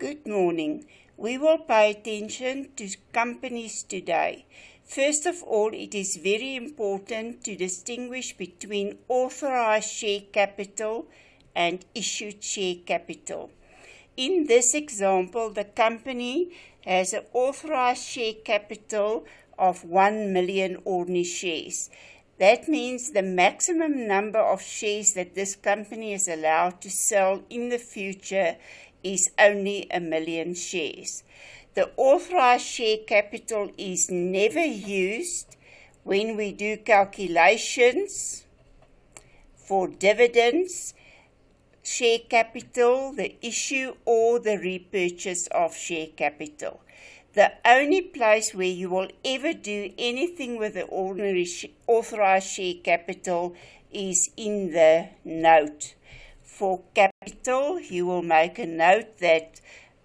Good morning. We will pay attention to companies today. First of all, it is very important to distinguish between authorized share capital and issued share capital. In this example, the company has an authorized share capital of 1 million ordinary shares. That means the maximum number of shares that this company is allowed to sell in the future is only 1 million shares. The authorized share capital is never used when we do calculations for dividends, share capital, the issue or the repurchase of share capital. The only place where you will ever do anything with the ordinary authorized share capital is in the note. For capital, you will make a note that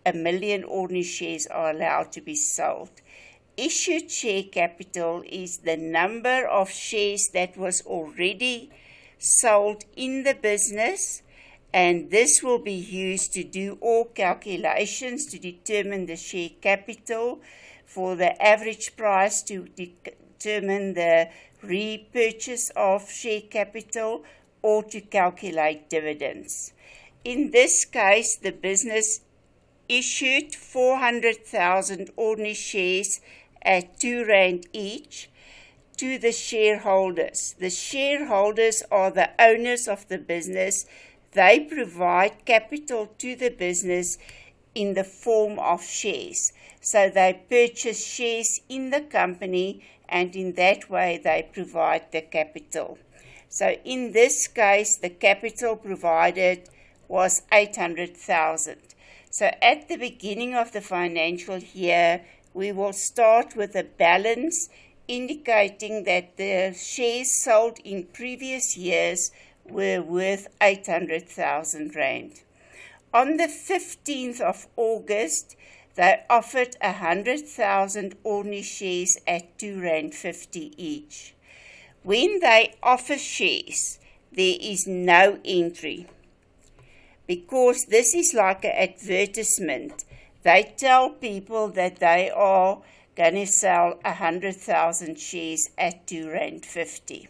1 million ordinary shares are allowed to be sold. Issued share capital is the number of shares that was already sold in the business, and this will be used to do all calculations to determine the share capital, for the average price to determine the repurchase of share capital, or to calculate dividends. In this case, the business issued 400,000 ordinary shares at R2 each to the shareholders. The shareholders are the owners of the business. They provide capital to the business in the form of shares. So they purchase shares in the company, and in that way they provide the capital. So in this case, the capital provided was 800,000. So at the beginning of the financial year, we will start with a balance indicating that the shares sold in previous years were worth 800,000 rand. On the 15th of August, they offered 100,000 ordinary shares at R2.50 each. When they offer shares, there is no entry, because this is like an advertisement. They tell people that they are going to sell 100,000 shares at R2.50.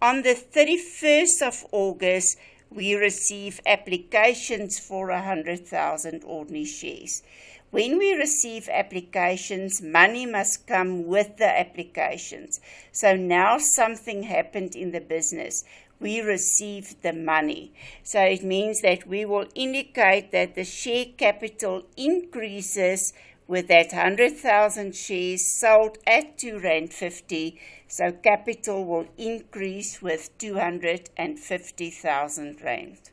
On the 31st of August, we receive applications for 100,000 ordinary shares. When we receive applications, money must come with the applications. So now something happened in the business. We received the money. So it means that we will indicate that the share capital increases with that 100,000 shares sold at R2.50. So capital will increase with 250,000 rand.